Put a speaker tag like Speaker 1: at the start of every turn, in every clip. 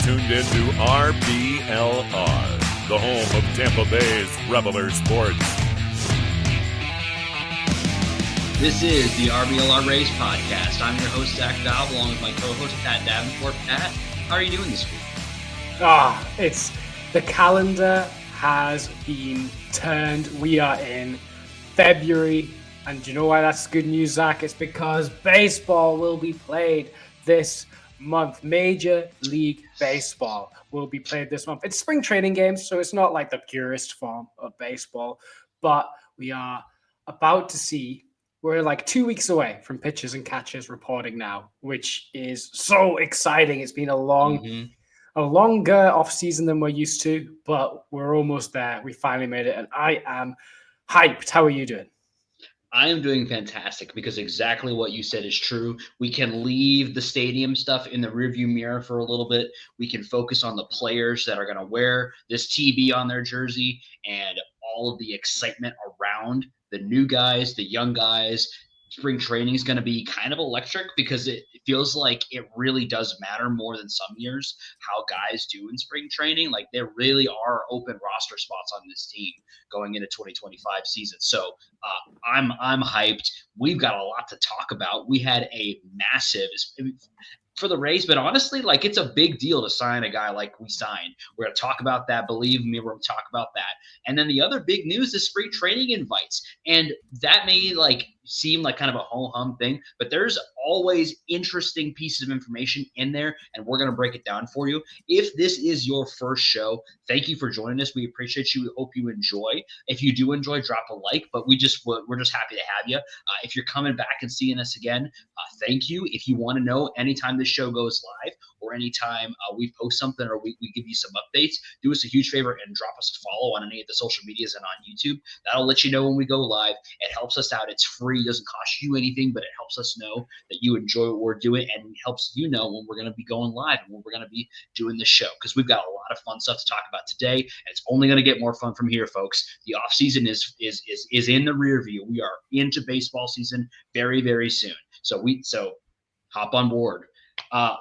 Speaker 1: tuned in to RBLR, the home of Tampa Bay's RBLR Sports.
Speaker 2: This is the RBLR Race podcast. I'm your host, Zach Daub, along with my co-host, Pat Davenport. Pat, how are you doing this week?
Speaker 3: It's the calendar has been turned. We are in February. And do you know why that's good news, Zach? It's because baseball will be played this month. Major League Baseball will be played this month. It's spring training games, so it's not like the purest form of baseball. But we are about to see, we're like 2 weeks away from pitchers and catchers reporting now, which is so exciting. It's been a longer off-season than we're used to, but we're almost there. We finally made it, and I am hyped. How are you doing?
Speaker 2: I am doing fantastic because exactly what you said is true. We can leave the stadium stuff in the rearview mirror for a little bit. We can focus on the players that are going to wear this TB on their jersey and all of the excitement around the new guys, the young guys. Spring training is going to be kind of electric because it feels like it really does matter more than some years how guys do in spring training. Like there really are open roster spots on this team going into 2025 season. So I'm hyped. We've got a lot to talk about. We had a massive for the Rays, but honestly, like it's a big deal to sign a guy like we signed. We're going to talk about that. Believe me, we're going to talk about that. And then the other big news is spring training invites. And that may seem like kind of a ho-hum thing, but there's always interesting pieces of information in there, and we're going to break it down for you. If this is your first show, thank you for joining us. We appreciate you. We hope you enjoy. If you do enjoy, drop a like, but we're just happy to have you. If you're coming back and seeing us again, thank you. If you want to know anytime this show goes live or anytime we post something or we give you some updates, do us a huge favor and drop us a follow on any of the social medias and on YouTube. That'll let you know when we go live. It helps us out. It's free. It doesn't cost you anything, but it helps us know that you enjoy what we're doing and helps you know when we're going to be going live and when we're going to be doing the show, because we've got a lot of fun stuff to talk about today, and it's only going to get more fun from here, folks. The off season is in the rear view. We are into baseball season very, very soon. So hop on board.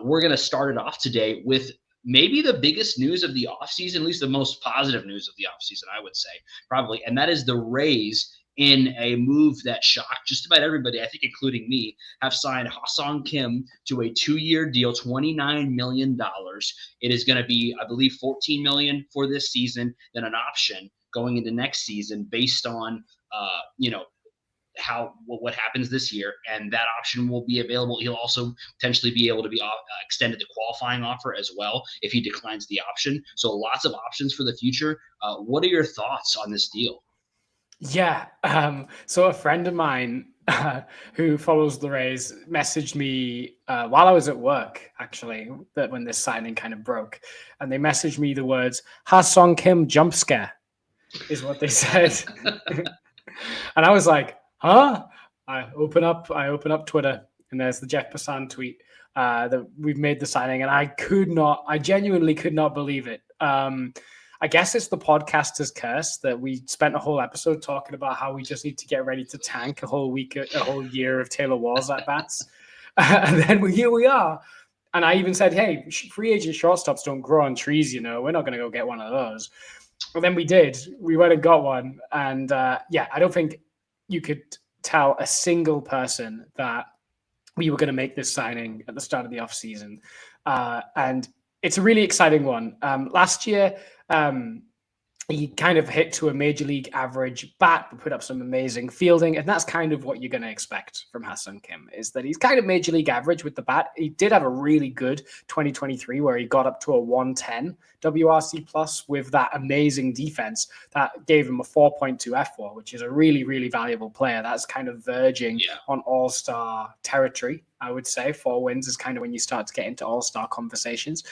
Speaker 2: We're going to start it off today with maybe the biggest news of the offseason, at least the most positive news of the offseason, I would say, probably. And that is the Rays, in a move that shocked just about everybody, I think including me, have signed Ha-Seong Kim to a 2-year deal, $29 million. It is going to be, I believe, $14 million for this season, then an option going into next season based on, what happens this year, and that option will be available. He'll also potentially be able to be extended to qualifying offer as well if he declines the option. So lots of options for the future. What are your thoughts on this deal?
Speaker 3: Yeah. So a friend of mine who follows the Rays messaged me while I was at work, actually, that when this signing kind of broke, and they messaged me the words "Ha-Seong Kim jump scare" is what they said, and I was like, "Huh?" I open up Twitter, and there's the Jeff Passan tweet that we've made the signing, and I genuinely could not believe it. I guess it's the podcaster's curse that we spent a whole episode talking about how we just need to get ready to tank a whole year of Taylor Walls at bats. And then here we are. And I even said, hey, free agent shortstops don't grow on trees, we're not going to go get one of those. Well, then we did. We went and got one. And I don't think you could tell a single person that we were going to make this signing at the start of the offseason. And it's a really exciting one. Last year, he kind of hit to a major league average bat, but put up some amazing fielding. And that's kind of what you're going to expect from Ha-Seong Kim, is that he's kind of major league average with the bat. He did have a really good 2023 where he got up to a 110 WRC plus with that amazing defense that gave him a 4.2 F4, which is a really, really valuable player. That's kind of verging on all-star territory, I would say. 4 wins is kind of when you start to get into all-star conversations.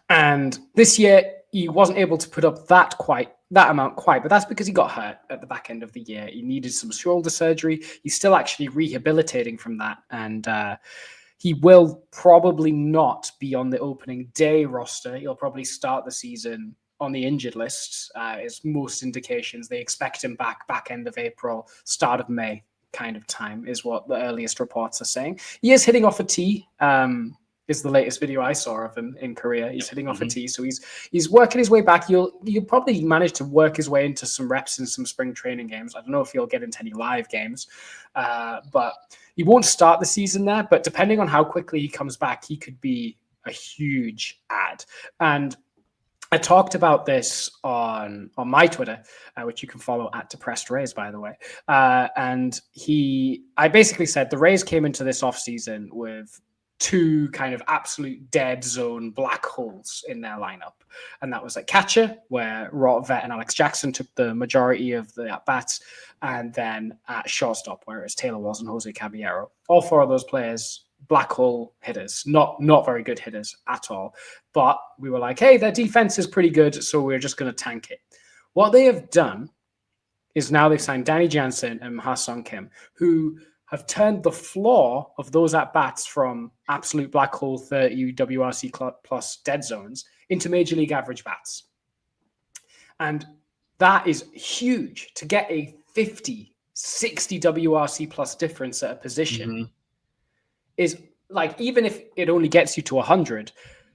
Speaker 3: And this year, he wasn't able to put up that amount, but that's because he got hurt at the back end of the year. He needed some shoulder surgery. He's still actually rehabilitating from that. And he will probably not be on the opening day roster. He'll probably start the season on the injured list, is most indications. They expect him back end of April, start of May kind of time is what the earliest reports are saying. He is hitting off a tee. is the latest video I saw of him in Korea. He's hitting off a tee, so he's working his way back. You'll probably manage to work his way into some reps in some spring training games. I don't know if he'll get into any live games, but he won't start the season there. But depending on how quickly he comes back, he could be a huge add. And I talked about this on my Twitter, which you can follow at Depressed Rays, by the way. And I basically said the Rays came into this offseason with two kind of absolute dead zone black holes in their lineup. And that was at catcher, where Rott Vet and Alex Jackson took the majority of the at-bats. And then at shortstop, where it was Taylor Walls and Jose Caballero. All four of those players, black hole hitters, not very good hitters at all. But we were like, hey, their defense is pretty good, so we're just going to tank it. What they have done is now they've signed Danny Jansen and Ha-Seong Kim, who have turned the floor of those at-bats from absolute black hole 30 WRC plus dead zones into major league average bats. And that is huge. To get a 50, 60 WRC plus difference at a position is like, even if it only gets you to 100,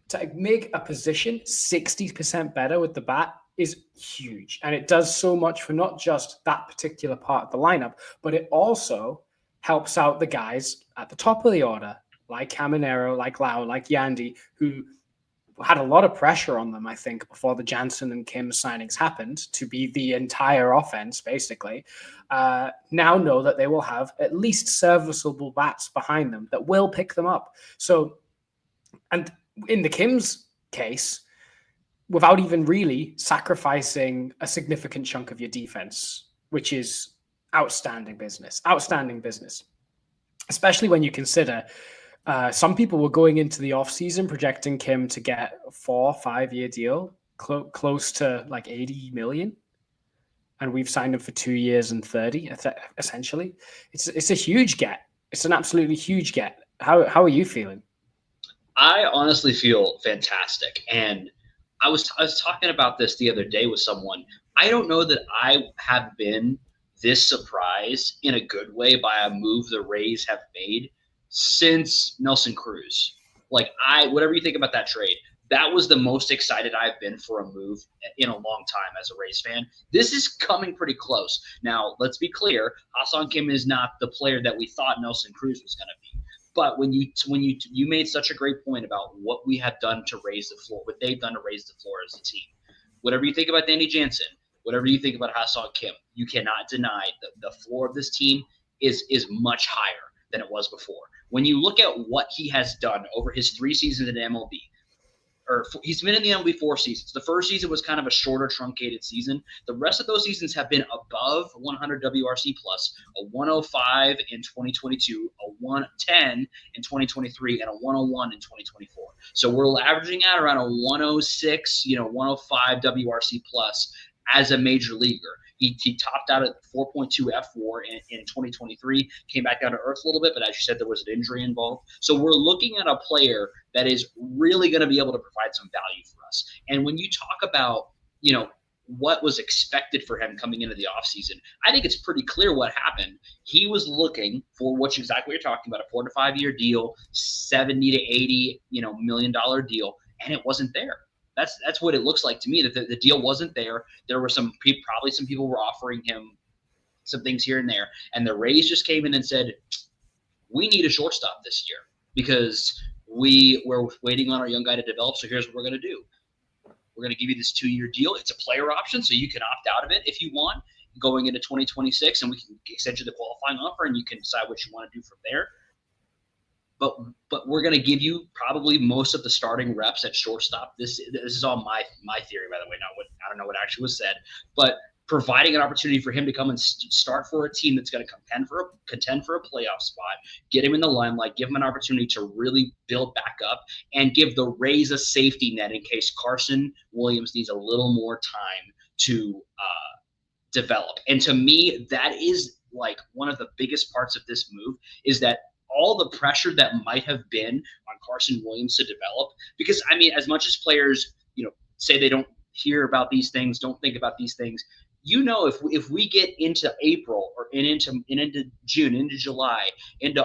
Speaker 3: to make a position 60% better with the bat is huge. And it does so much for not just that particular part of the lineup, but it also helps out the guys at the top of the order, like Caminero, like Lau, like Yandy, who had a lot of pressure on them, I think, before the Jansen and Kim signings happened to be the entire offense, basically. Now know that they will have at least serviceable bats behind them that will pick them up. So, and in the Kim's case, without even really sacrificing a significant chunk of your defense, which is outstanding business, especially when you consider some people were going into the offseason projecting Kim to get a 4 or 5 year deal close to like 80 million. And we've signed him for 2 years and 30, essentially. It's a huge get. It's an absolutely huge get. How are you feeling?
Speaker 2: I honestly feel fantastic. And I was talking about this the other day with someone. I don't know that I have been this surprised in a good way by a move the Rays have made since Nelson Cruz. Like, whatever you think about that trade, that was the most excited I've been for a move in a long time as a Rays fan. This is coming pretty close. Now, let's be clear, Ha-Seong Kim is not the player that we thought Nelson Cruz was going to be. But when you made such a great point about what we have done to raise the floor, what they've done to raise the floor as a team. Whatever you think about Danny Jansen, whatever you think about Ha-Seong Kim, you cannot deny that the floor of this team is much higher than it was before. When you look at what he has done over his 3 seasons in MLB, he's been in the MLB 4 seasons. The first season was kind of a shorter, truncated season. The rest of those seasons have been above 100 WRC plus, a 105 in 2022, a 110 in 2023, and a 101 in 2024. So we're averaging out around a 106, 105 WRC plus as a major leaguer. He topped out at 4.2 F4 in 2023, came back down to earth a little bit, but as you said, there was an injury involved. So we're looking at a player that is really going to be able to provide some value for us. And when you talk about, what was expected for him coming into the offseason, I think it's pretty clear what happened. He was looking for exactly what you're talking about, a 4 to 5 year deal, 70 to 80, $1 million deal, and it wasn't there. That's what it looks like to me, that the deal wasn't there. There were probably some people were offering him some things here and there. And the Rays just came in and said, we need a shortstop this year because we're waiting on our young guy to develop. So here's what we're going to do. We're going to give you this 2-year deal. It's a player option, so you can opt out of it if you want going into 2026, and we can extend you the qualifying offer, and you can decide what you want to do from there. But we're going to give you probably most of the starting reps at shortstop. This is all my theory, by the way. I don't know what actually was said, but providing an opportunity for him to come and start for a team that's going to contend for a playoff spot, get him in the limelight, give him an opportunity to really build back up, and give the Rays a safety net in case Carson Williams needs a little more time to develop. And to me, that is like one of the biggest parts of this move, is that all the pressure that might have been on Carson Williams to develop, because as much as players, say they don't hear about these things, don't think about these things, if we get into April or into June, into July, into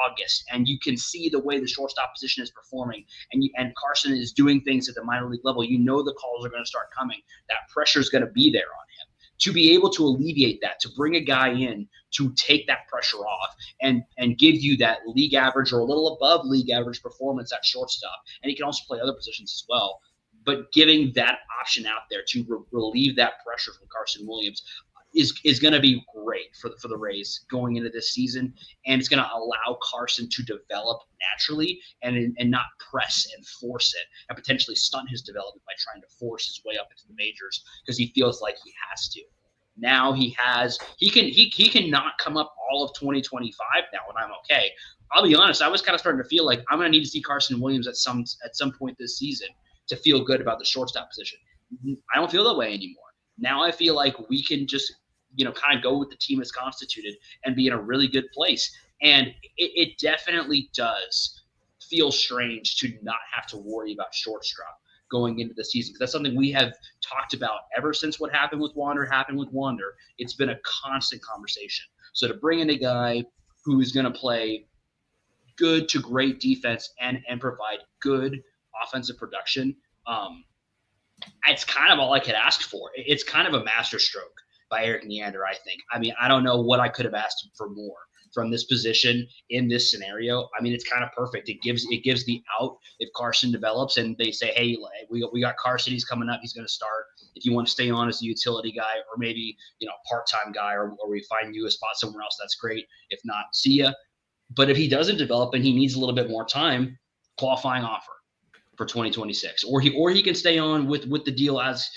Speaker 2: August, and you can see the way the shortstop position is performing, and Carson is doing things at the minor league level, the calls are going to start coming. That pressure is going to be there on him. To be able to alleviate that, to bring a guy in to take that pressure off and give you that league average or a little above league average performance at shortstop, and he can also play other positions as well. But giving that option out there to relieve that pressure from Carson Williams is going to be great for the Rays going into this season, and it's going to allow Carson to develop naturally and not press and force it and potentially stunt his development by trying to force his way up into the majors because he feels like he has to. Now he can not come up all of 2025 now, and I'm okay. I'll be honest, I was kind of starting to feel like I'm going to need to see Carson Williams at some point this season to feel good about the shortstop position. I don't feel that way anymore. Now I feel like we can just, kind of go with the team as constituted and be in a really good place. And it definitely does feel strange to not have to worry about shortstop going into the season. That's something we have talked about ever since what happened with Wander. It's been a constant conversation. So to bring in a guy who is going to play good to great defense and provide good offensive production, it's kind of all I could ask for. It's kind of a masterstroke by Eric Neander, I think. I mean, I don't know what I could have asked for more from this position in this scenario. I mean, it's kind of perfect. It gives the out if Carson develops and they say, hey, we got Carson, he's coming up, he's going to start. If you want to stay on as a utility guy or maybe, part-time guy or we find you a spot somewhere else, that's great. If not, see ya. But if he doesn't develop and he needs a little bit more time, qualifying offer for 2026, or he can stay on with the deal as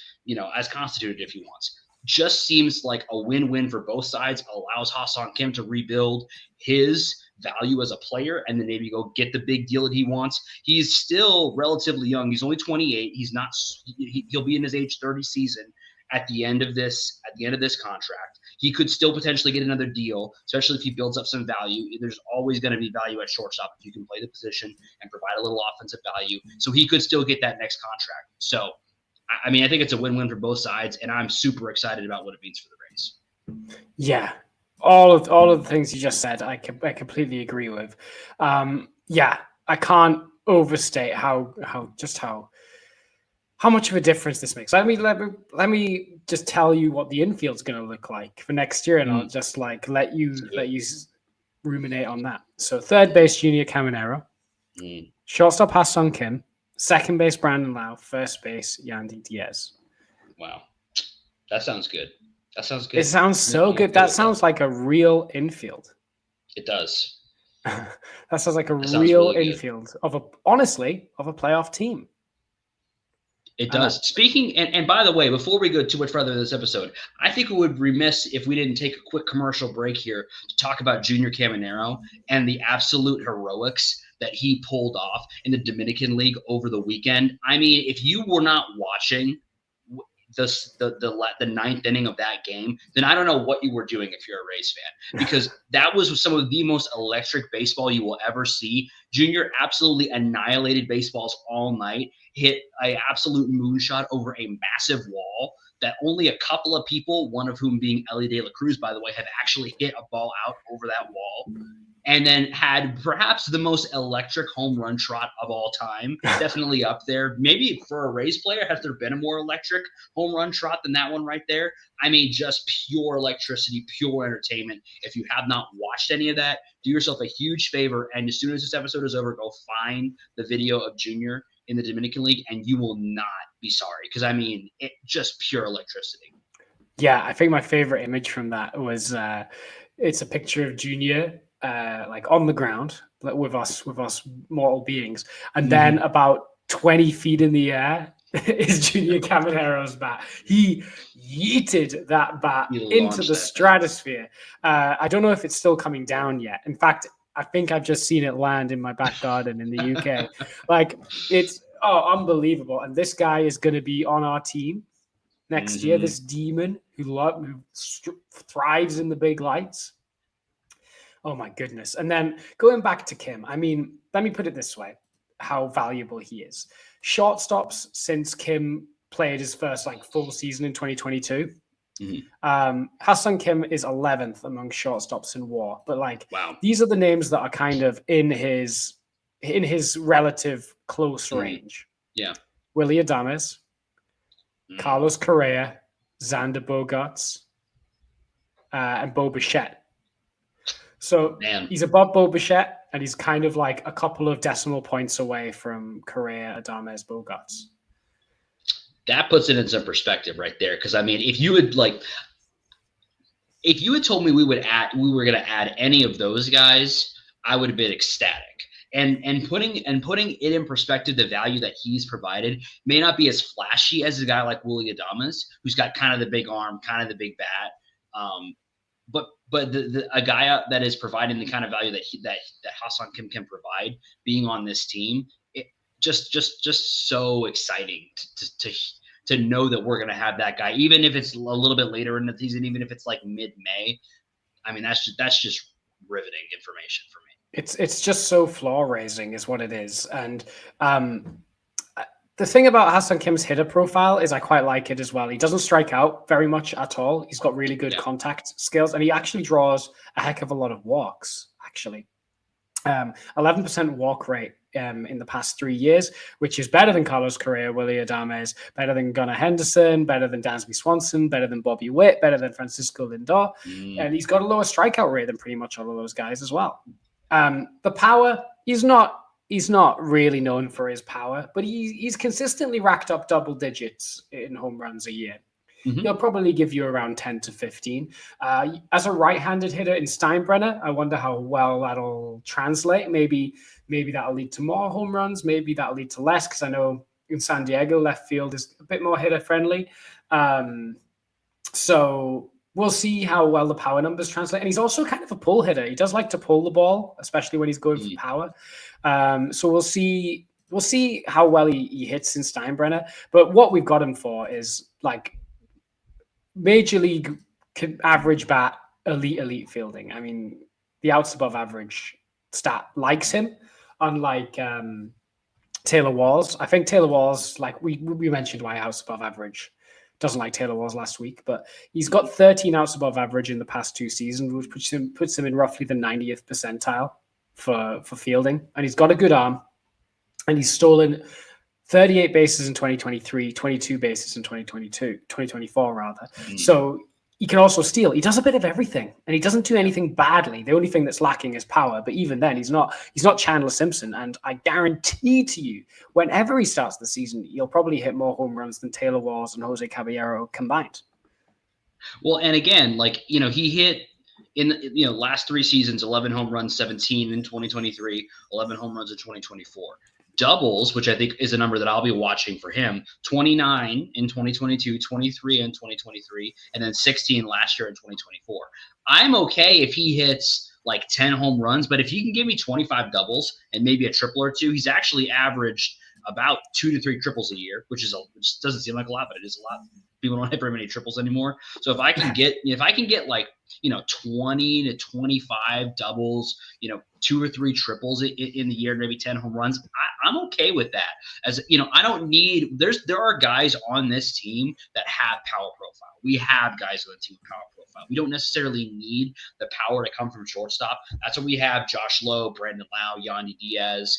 Speaker 2: constituted if he wants. Just seems like a win-win for both sides. Allows Ha-Seong Kim to rebuild his value as a player and then maybe go get the big deal that he wants. He's still relatively young. He's only 28. He'll be in his age 30 season at the end of this contract. He could still potentially get another deal, especially if he builds up some value. There's always going to be value at shortstop if you can play the position and provide a little offensive value. So he could still get that next contract. So, I mean, I think it's a win-win for both sides, and I'm super excited about what it means for the Rays.
Speaker 3: Yeah, all of the things you just said, I completely agree with. I can't overstate how much of a difference this makes. Let me just tell you what the infield's going to look like for next year, and I'll just let you ruminate on that. So third base, Junior Caminero. Shortstop, Ha-Seong Kim. Second base, Brandon Lau. First base, Yandy Diaz.
Speaker 2: Wow. That sounds good. It
Speaker 3: sounds so good. That sounds like a real infield.
Speaker 2: It does.
Speaker 3: That sounds like a real infield of a playoff team.
Speaker 2: It does. Speaking, and by the way, before we go too much further in this episode, I think we would be remiss if we didn't take a quick commercial break here to talk about Junior Caminero and the absolute heroics that he pulled off in the Dominican League over the weekend. I mean, if you were not watching the ninth inning of that game, then I don't know what you were doing if you're a Rays fan, because that was some of the most electric baseball you will ever see. Junior absolutely annihilated baseballs all night, hit an absolute moonshot over a massive wall that only a couple of people, one of whom being Ellie De La Cruz, by the way, have actually hit a ball out over that wall. And then had perhaps the most electric home run trot of all time. Definitely up there. Maybe for a Rays player, has there been a more electric home run trot than that one right there? I mean, just pure electricity, pure entertainment. If you have not watched any of that, do yourself a huge favor. And as soon as this episode is over, go find the video of Junior in the Dominican League, and you will not be sorry. Because, I mean, it just pure electricity.
Speaker 3: Yeah, I think my favorite image from that was it's a picture of Junior on the ground with us mortal beings, and then about 20 feet in the air is Junior Caminero's bat. He yeeted that bat into the stratosphere. I don't know if it's still coming down yet. In fact, I think I've just seen it land in my back garden in the UK. It's unbelievable. And this guy is going to be on our team next year. This demon who thrives in the big lights. Oh my goodness. And then going back to Kim, I mean, let me put it this way, how valuable he is. Shortstops, since Kim played his first full season in 2022, Ha-Seong Kim is 11th among shortstops in WAR, but like
Speaker 2: Wow.
Speaker 3: these are the names that are kind of in his relative close range.
Speaker 2: Yeah.
Speaker 3: Willie Adames, Carlos Correa, Xander Bogaerts, and Bo Bichette. So he's above Bo Bichette, and he's kind of like a couple of decimal points away from Correa, Adames, Bogaerts.
Speaker 2: That puts it in some perspective right there. Because I mean, if you had told me we were going to add any of those guys, I would have been ecstatic. And putting it in perspective, the value that he's provided may not be as flashy as a guy like Willie Adames, who's got kind of the big arm, kind of the big bat. But a guy that is providing the kind of value that Ha-Seong Kim can provide, being on this team, it just so exciting to know that we're going to have that guy, even if it's a little bit later in the season, even if it's like mid-May. I mean, that's just riveting information for me.
Speaker 3: It's just so floor raising is what it is. And the thing about Ha-Seong Kim's hitter profile is I quite like it as well. He doesn't strike out very much at all. He's got really good contact skills, and he actually draws a heck of a lot of walks, actually. 11% walk rate in the past 3 years, which is better than Carlos Correa, Willie Adames, better than Gunnar Henderson, better than Dansby Swanson, better than Bobby Witt, better than Francisco Lindor. And he's got a lower strikeout rate than pretty much all of those guys as well. The power, he's not really known for his power, but he's consistently racked up double digits in home runs a year. He'll probably give you around 10 to 15. As a right-handed hitter in Steinbrenner, I wonder how well that'll translate. Maybe that'll lead to more home runs. Maybe that'll lead to less, because I know in San Diego, left field is a bit more hitter-friendly. So we'll see how well the power numbers translate. And he's also kind of a pull hitter. He does like to pull the ball, especially when he's going for power. So we'll see how well he hits in Steinbrenner. But what we've got him for is like major league average bat, elite fielding. I mean, the outs above average stat likes him, unlike Taylor Walls. I think Taylor Walls, like we mentioned why outs above average doesn't like Taylor Walls last week, but he's got 13 outs above average in the past 2 seasons, which puts him in roughly the 90th percentile for fielding. And he's got a good arm, and he's stolen 38 bases in 2023, 22 bases in 2024 rather. So he can also steal. He does a bit of everything, and he doesn't do anything badly. The only thing that's lacking is power. But even then, he's not Chandler Simpson. And I guarantee to you, whenever he starts the season, he'll probably hit more home runs than Taylor Walls and Jose Caballero combined.
Speaker 2: Well, and again, like, he hit in last 3 seasons, 11 home runs, 17 in 2023, 11 home runs in 2024. Doubles, which I think is a number that I'll be watching for him, 29 in 2022, 23 in 2023, and then 16 last year in 2024. I'm okay if he hits like 10 home runs, but if he can give me 25 doubles and maybe a triple or two, he's actually averaged about 2 to 3 triples a year, which doesn't seem like a lot, but it is a lot. People don't hit very many triples anymore. So if I can get like 20 to 25 doubles, 2 or 3 triples in the year, maybe 10 home runs, I'm okay with that. As I don't need. There are guys on this team that have power profile. We have guys on the team with power profile. We don't necessarily need the power to come from shortstop. That's what we have: Josh Lowe, Brandon Lau, Yandy Diaz,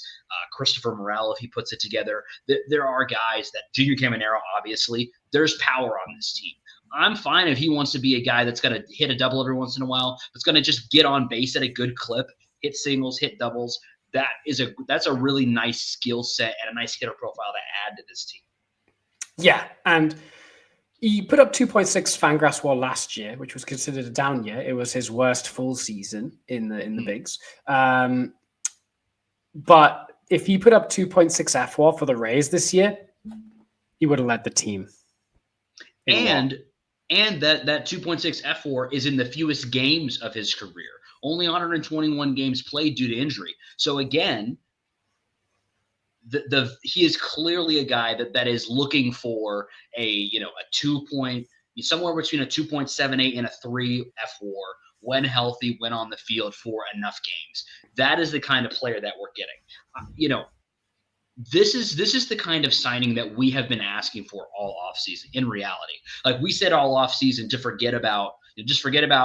Speaker 2: Christopher Morel, if he puts it together. There are guys that Junior Caminero, obviously. There's power on this team. I'm fine if he wants to be a guy that's going to hit a double every once in a while, that's going to just get on base at a good clip, hit singles, hit doubles. That's a really nice skill set and a nice hitter profile to add to this team. Yeah,
Speaker 3: and he put up 2.6 Fangraphs WAR last year, which was considered a down year. It was his worst full season in the bigs. But if he put up 2.6 FWAR for the Rays this year, he would have led the team.
Speaker 2: And that 2.6 FWAR is in the fewest games of his career. Only 121 games played due to injury. So again, he is clearly a guy that is looking for a 2 point, somewhere between a 2.78 and a 3 FWAR when healthy, when on the field for enough games. That is the kind of player that we're getting. this is the kind of signing that we have been asking for all offseason in reality. Like we said all offseason to forget about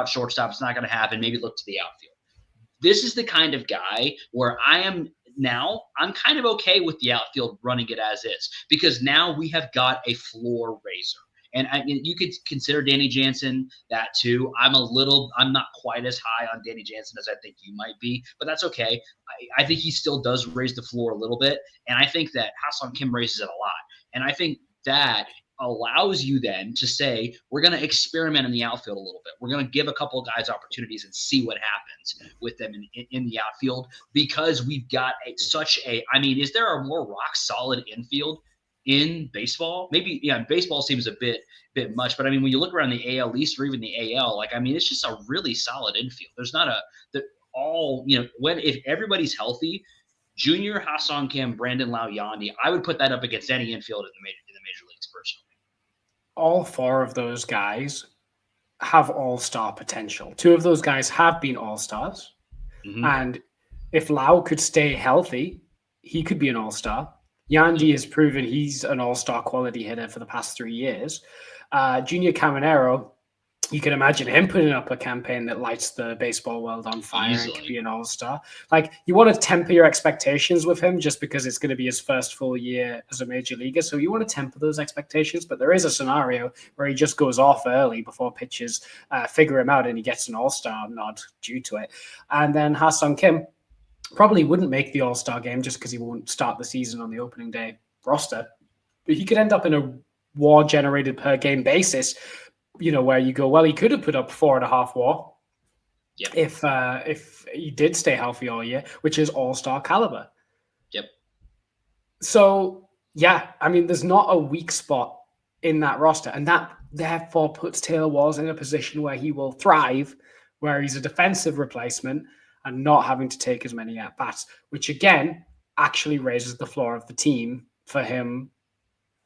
Speaker 2: shortstop. It's not going to happen. Maybe look to the outfield. This is the kind of guy where I'm kind of okay with the outfield running it as is, because now we have got a floor raiser. And you could consider Danny Jansen that too. I'm not quite as high on Danny Jansen as I think you might be, but that's okay. I think he still does raise the floor a little bit. And I think that Ha-Seong Kim raises it a lot. And I think that allows you then to say, we're going to experiment in the outfield a little bit. We're going to give a couple of guys opportunities and see what happens with them in the outfield, because we've got is there a more rock solid infield in baseball? Maybe, baseball seems a bit much, but I mean, when you look around the AL East or even the AL, it's just a really solid infield. There's not if everybody's healthy, Junior, Ha-Seong Kim, Brandon Lau, Yandy, I would put that up against any infield in the major leagues personally.
Speaker 3: All four of those guys have all-star potential. Two of those guys have been all-stars. Mm-hmm. And if Lau could stay healthy, he could be an all-star. Yandy has proven he's an all-star quality hitter for the past 3 years. Junior Caminero, you can imagine him putting up a campaign that lights the baseball world on fire. Easily. And could be an all-star. Like, you want to temper your expectations with him just because it's going to be his first full year as a major leaguer. So you want to temper those expectations. But there is a scenario where he just goes off early before pitchers figure him out and he gets an all-star nod due to it. And then Ha-Seong Kim probably wouldn't make the all-star game just because he won't start the season on the opening day roster. But he could end up in a WAR generated per game basis, where you go, well, he could have put up 4.5 WAR if he did stay healthy all year, which is all-star caliber.
Speaker 2: Yep.
Speaker 3: So, there's not a weak spot in that roster, and that therefore puts Taylor Walls in a position where he will thrive, where he's a defensive replacement and not having to take as many at-bats, which again actually raises the floor of the team for him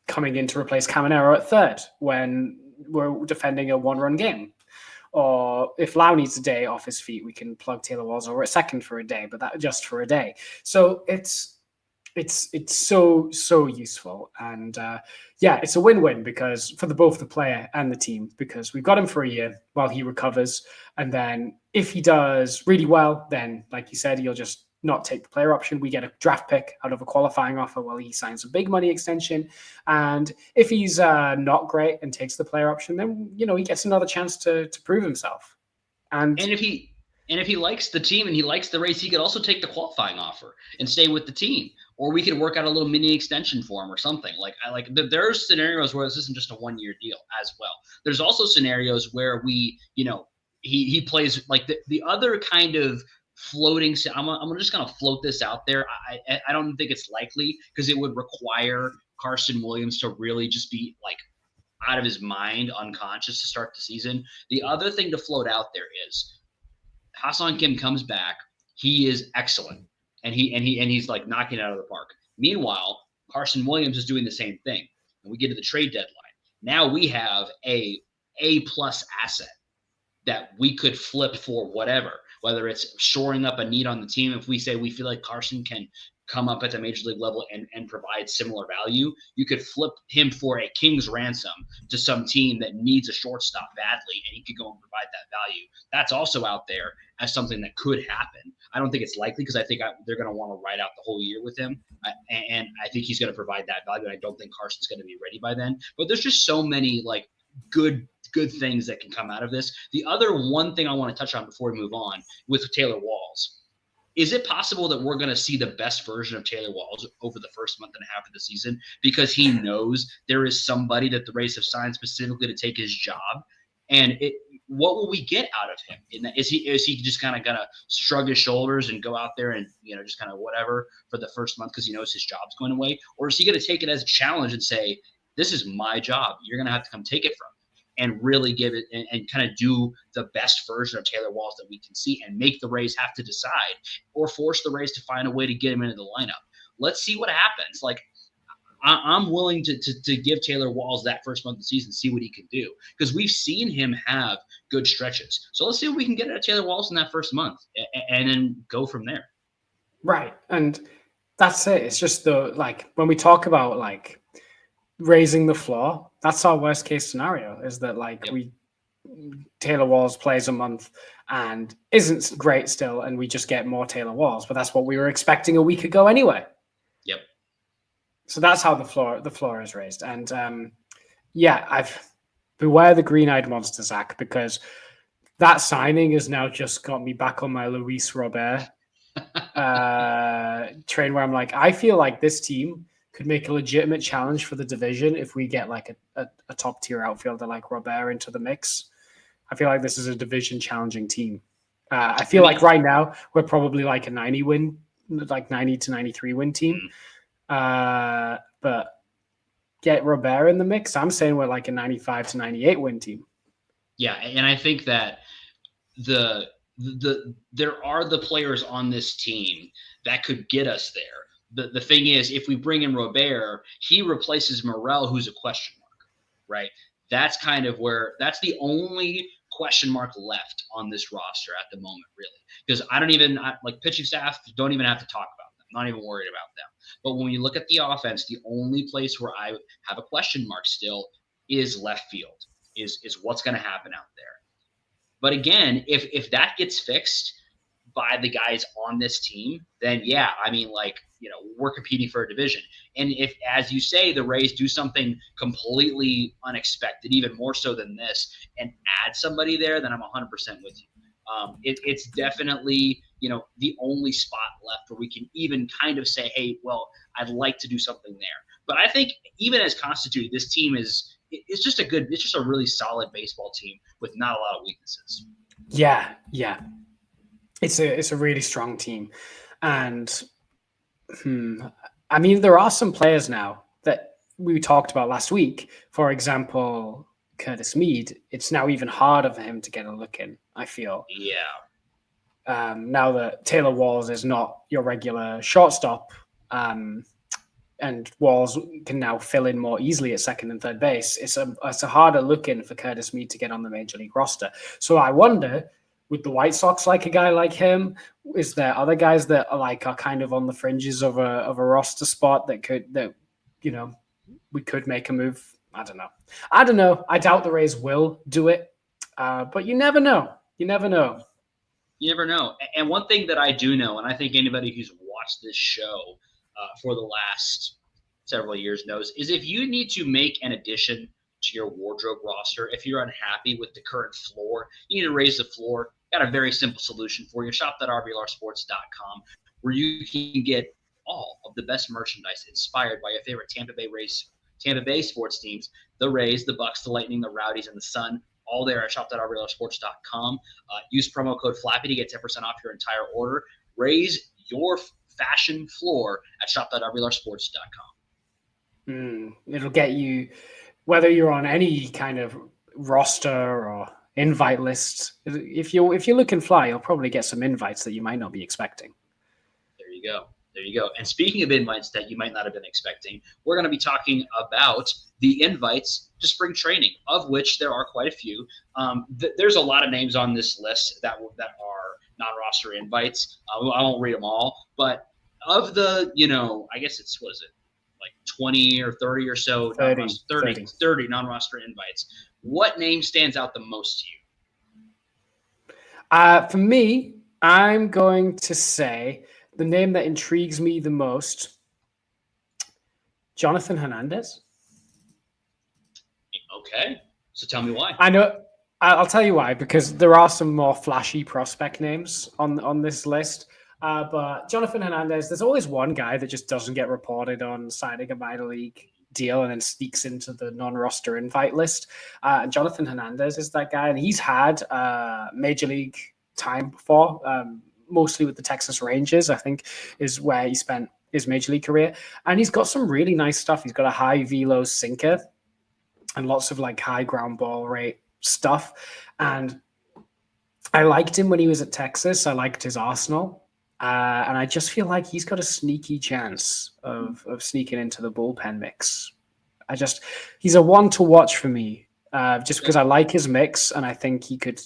Speaker 3: coming in to replace Caminero at third when we're defending a one-run game. Or if Lau needs a day off his feet, we can plug Taylor Walls over at second for a day, but that just for a day. So it's so useful. And it's a win-win because for both the player and the team, because we've got him for a year while he recovers. And then if he does really well, then like you said, he'll just not take the player option. We get a draft pick out of a qualifying offer while he signs a big money extension. And if he's not great and takes the player option, then, he gets another chance to prove himself. And
Speaker 2: if he likes the team and he likes the race, he could also take the qualifying offer and stay with the team. Or we could work out a little mini extension for him or something. There are scenarios where this isn't just a 1-year deal as well. There's also scenarios where he plays like the other kind of floating. I'm just going to float this out there. I don't think it's likely because it would require Carson Williams to really just be like out of his mind, unconscious to start the season. The other thing to float out there is Ha-Seong Kim comes back. He is excellent. And he's like knocking it out of the park. Meanwhile, Carson Williams is doing the same thing. And we get to the trade deadline. Now we have a A-plus asset that we could flip for whatever, whether it's shoring up a need on the team. If we say we feel like Carson can come up at the major league level and provide similar value, you could flip him for a king's ransom to some team that needs a shortstop badly, and he could go and provide that value. That's also out there as something that could happen. I don't think it's likely because I think they're going to want to ride out the whole year with him, and I think he's going to provide that value, and I don't think Carson's going to be ready by then. But there's just so many like good things that can come out of this. The other one thing I want to touch on before we move on with Taylor Walls. Is it possible that we're going to see the best version of Taylor Walls over the first month and a half of the season because he knows there is somebody that the Rays have signed specifically to take his job? And what will we get out of him? Is he just kind of going to shrug his shoulders and go out there and just kind of whatever for the first month because he knows his job's going away? Or is he going to take it as a challenge and say, this is my job. You're going to have to come take it from me, and really give it and kind of do the best version of Taylor Walls that we can see and make the Rays have to decide or force the Rays to find a way to get him into the lineup. Let's see what happens. Like, I'm willing to give Taylor Walls that first month of the season, see what he can do, because we've seen him have good stretches. So let's see what we can get out of Taylor Walls in that first month and then go from there.
Speaker 3: Right. And That's it. It's just when we talk about like raising the floor, that's our worst case scenario, is that Taylor Walls plays a month and isn't great still, and we just get more Taylor Walls. But that's what we were expecting a week ago anyway.
Speaker 2: Yep.
Speaker 3: So that's how the floor is raised. And beware the green-eyed monster, Zach, because that signing has now just got me back on my Luis Robert train, where I'm like, I feel like this team could make a legitimate challenge for the division if we get like a top tier outfielder like Robert into the mix. I feel like this is a division challenging team. I feel like right now we're probably like a 90 to 93 win team. But get Robert in the mix, I'm saying we're like a 95 to 98 win team.
Speaker 2: Yeah, and I think that there are the players on this team that could get us there. The thing is, if we bring in Robert, he replaces Morel, who's a question mark, right? That's kind of that's the only question mark left on this roster at the moment, really. Because pitching staff don't even have to talk about them. I'm not even worried about them. But when you look at the offense, the only place where I have a question mark still is left field, is what's going to happen out there. But again, if that gets fixed by the guys on this team, then yeah, I mean, we're competing for a division. And if, as you say, the Rays do something completely unexpected, even more so than this, and add somebody there, then I'm 100% with you. It's definitely, the only spot left where we can even kind of say, hey, well, I'd like to do something there. But I think even as constituted, this team it's just a really solid baseball team with not a lot of weaknesses.
Speaker 3: Yeah. It's a really strong team. And I mean, there are some players now that we talked about last week. For example, Curtis Mead. It's now even harder for him to get a look in, I feel.
Speaker 2: Yeah.
Speaker 3: Now that Taylor Walls is not your regular shortstop, and Walls can now fill in more easily at second and third base, it's a harder look in for Curtis Mead to get on the major league roster. So I wonder, would the White Sox like a guy like him? Is there other guys that are kind of on the fringes of a roster spot that we could make a move? I don't know. I doubt the Rays will do it, but you never know. You never know.
Speaker 2: And one thing that I do know, and I think anybody who's watched this show for the last several years knows, is if you need to make an addition to your wardrobe roster, if you're unhappy with the current floor, you need to raise the floor. Got a very simple solution for you. Shop.RBLRsports.com, where you can get all of the best merchandise inspired by your favorite Tampa Bay sports teams: the Rays, the Bucks, the Lightning, the Rowdies, and the Sun. All there at shop.RBLRsports.com. Use promo code FLAPPY to get 10% off your entire order. Raise your fashion floor at shop.RBLRsports.com.
Speaker 3: It'll get you, whether you're on any kind of roster or invite list. If you're looking fly, you'll probably get some invites that you might not be expecting.
Speaker 2: There you go. And speaking of invites that you might not have been expecting, we're going to be talking about the invites to spring training, of which there are quite a few. There's a lot of names on this list that are non-roster invites. I won't read them all, but of the, I guess it's, what is it, like 20 or 30 or so, 30 non-roster invites. What name stands out the most to you?
Speaker 3: For me, I'm going to say the name that intrigues me the most, Jonathan Hernandez.
Speaker 2: Okay, so tell me why.
Speaker 3: I know. I'll tell you why, because there are some more flashy prospect names on this list. But Jonathan Hernandez, there's always one guy that just doesn't get reported on signing a minor league deal and then sneaks into the non-roster invite list. And Jonathan Hernandez is that guy, and he's had major league time before, mostly with the Texas Rangers, I think, is where he spent his major league career. And he's got some really nice stuff. He's got a high velo sinker and lots of high ground ball rate stuff. And I liked him when he was at Texas. I liked his arsenal. And I just feel like he's got a sneaky chance of sneaking into the bullpen mix. He's a one to watch for me, just because I like his mix, and I think he could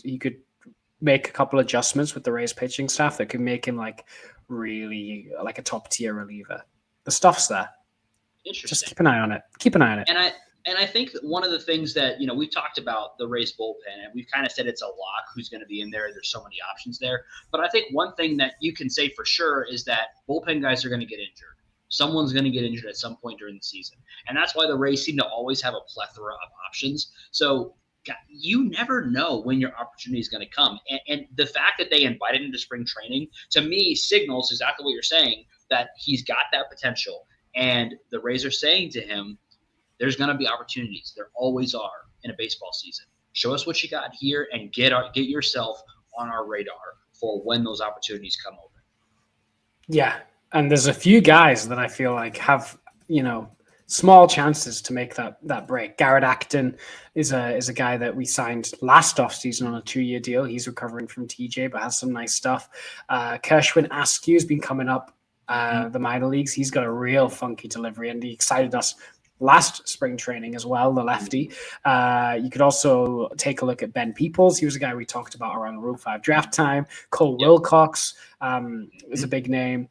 Speaker 3: make a couple adjustments with the Rays pitching staff that could make him like really like a top tier reliever. The stuff's there.
Speaker 2: Interesting.
Speaker 3: Just keep an eye on it. Keep an eye on it.
Speaker 2: And I think one of the things that, we've talked about the Rays bullpen, and we've kind of said it's a lock who's going to be in there. There's so many options there. But I think one thing that you can say for sure is that bullpen guys are going to get injured. Someone's going to get injured at some point during the season. And that's why the Rays seem to always have a plethora of options. So you never know when your opportunity is going to come. And the fact that they invited him to spring training, to me, signals exactly what you're saying, that he's got that potential. And the Rays are saying to him, there's going to be opportunities. There always are in a baseball season. Show us what you got here and get yourself on our radar for when those opportunities come open.
Speaker 3: Yeah, and there's a few guys that I feel like have, small chances to make that break. Garrett Acton is a guy that we signed last offseason on a 2-year deal. He's recovering from TJ, but has some nice stuff. Kershwin Askew has been coming up the minor leagues. He's got a real funky delivery, and he excited us last spring training as well, the lefty. You could also take a look at Ben Peoples. He was a guy we talked about around Rule 5 draft time. Cole Wilcox is a big name.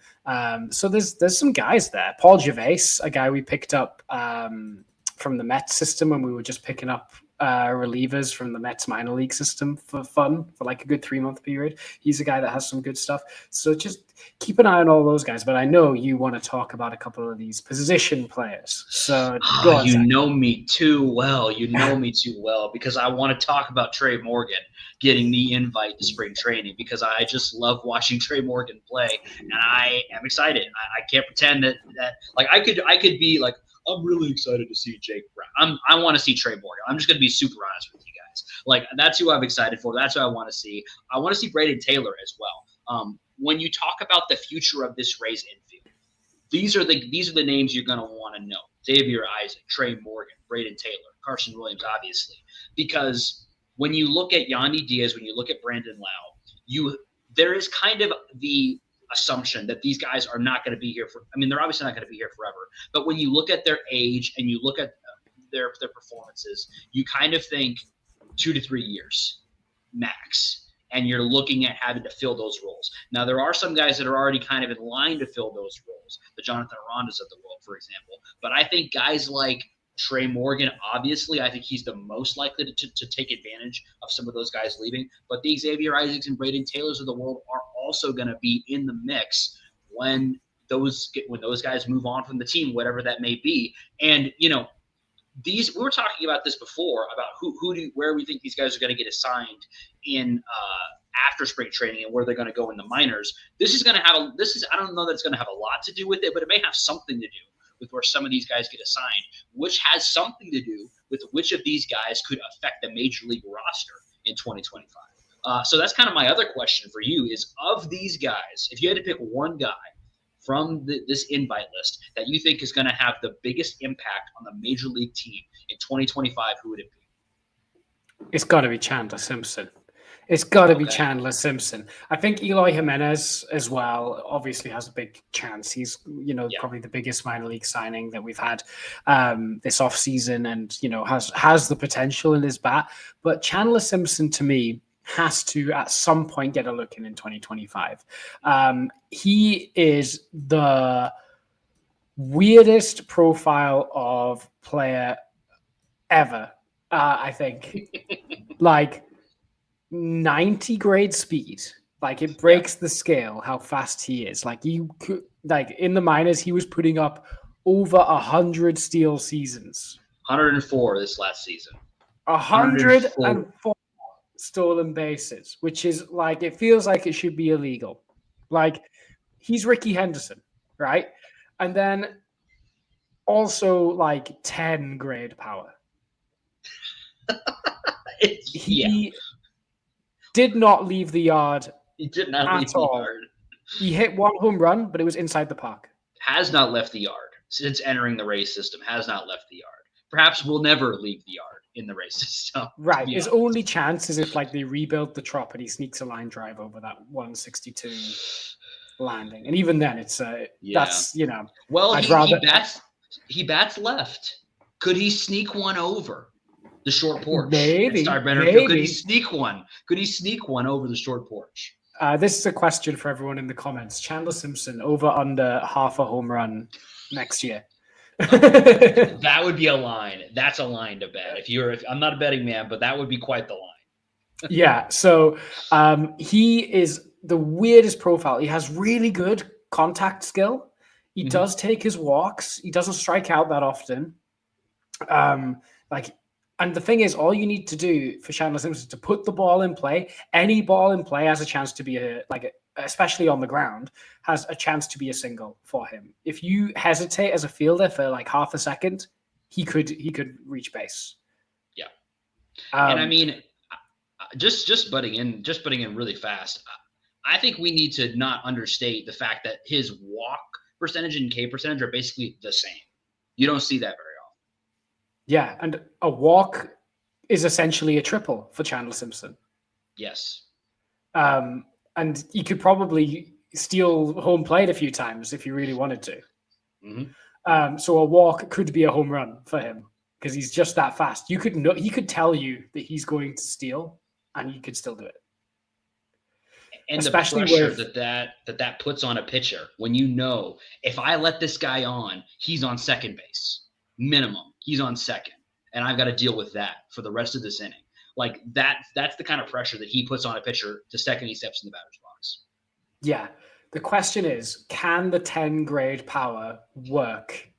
Speaker 3: So there's some guys there. Paul Gervais, a guy we picked up from the Mets system when we were just picking up relievers from the Mets minor league system for fun for like a good 3-month period. He's a guy that has some good stuff. So just keep an eye on all those guys. But I know you want to talk about a couple of these position players. So go on, Zach.
Speaker 2: Know me too well. You know me too well because I want to talk about Trey Morgan getting the invite to spring training because I just love watching Trey Morgan play, and I am excited. I can't pretend that like I could be like, I'm really excited to see Jake Brown. I want to see Trey Morgan. I'm just going to be super honest with you guys. Like, that's who I'm excited for. That's who I want to see. I want to see Braden Taylor as well. When you talk about the future of this Rays infield, these are the names you're going to want to know. Xavier Isaac, Trey Morgan, Braden Taylor, Carson Williams, obviously. Because when you look at Yandy Diaz, when you look at Brandon Lau, there is kind of the assumption that these guys are not going to be here they're obviously not going to be here forever, but when you look at their age and you look at their performances, you kind of think 2 to 3 years max, and you're looking at having to fill those roles. Now, there are some guys that are already kind of in line to fill those roles, the Jonathan Arandas of the world, for example, but I think guys like Trey Morgan, obviously, I think he's the most likely to take advantage of some of those guys leaving. But the Xavier Isaacs and Braden Taylors of the world are also going to be in the mix when those guys move on from the team, whatever that may be. And we were talking about this before about where we think these guys are going to get assigned in after spring training and where they're going to go in the minors. I don't know that it's going to have a lot to do with it, but it may have something to do with where some of these guys get assigned, which has something to do with which of these guys could affect the major league roster in 2025. So that's kind of my other question for you is, of these guys, if you had to pick one guy from this invite list that you think is going to have the biggest impact on the major league team in 2025, who would it be?
Speaker 3: It's got to be Chandler Simpson. It's got to be Chandler Simpson. I think Eloy Jimenez as well obviously has a big chance. He's, probably the biggest minor league signing that we've had this offseason and, has the potential in his bat. But Chandler Simpson, to me, has to at some point get a look in 2025. He is the weirdest profile of player ever, I think. Like 90 grade speed. Like it breaks the scale how fast he is. Like in the minors, he was putting up over 100 steal seasons.
Speaker 2: 104 this last season.
Speaker 3: 104 stolen bases, which is like, it feels like it should be illegal. Like he's Ricky Henderson, right? And then also like 10 grade power. He did not leave the yard.
Speaker 2: He did not leave the yard.
Speaker 3: He hit one home run, but it was inside the park.
Speaker 2: Has not left the yard since entering the Rays system. Has not left the yard. Perhaps will never leave the yard in the Rays system.
Speaker 3: Right. His only chance is if they rebuild the Trop and he sneaks a line drive over that 162 landing. And even then, it's that's
Speaker 2: Well, he bats left. Could he sneak one over? The short porch.
Speaker 3: Maybe.
Speaker 2: Could he sneak one? Could he sneak one over the short porch?
Speaker 3: This is a question for everyone in the comments. Chandler Simpson over under half a home run next year.
Speaker 2: That would be a line. That's a line to bet. If I'm not a betting man, but that would be quite the line.
Speaker 3: Yeah. So he is the weirdest profile. He has really good contact skill. He does take his walks. He doesn't strike out that often. And the thing is, all you need to do for Chandler Simpson is to put the ball in play. Any ball in play has a chance to be especially on the ground, has a chance to be a single for him. If you hesitate as a fielder for like half a second, he could reach base.
Speaker 2: Yeah. And I mean, just butting in really fast. I think we need to not understate the fact that his walk percentage and K percentage are basically the same. You don't see that very often.
Speaker 3: Yeah, and a walk is essentially a triple for Chandler Simpson.
Speaker 2: Yes.
Speaker 3: And you could probably steal home plate a few times if you really wanted to.
Speaker 2: Mm-hmm.
Speaker 3: So a walk could be a home run for him because he's just that fast. He could tell you that he's going to steal, and he could still do it.
Speaker 2: And especially the pressure that puts on a pitcher when you know, if I let this guy on, he's on second base. Minimum. He's on second. And I've got to deal with that for the rest of this inning. Like that's the kind of pressure that he puts on a pitcher the second he steps in the batter's box. Yeah.
Speaker 3: The question is, can the 10 grade power work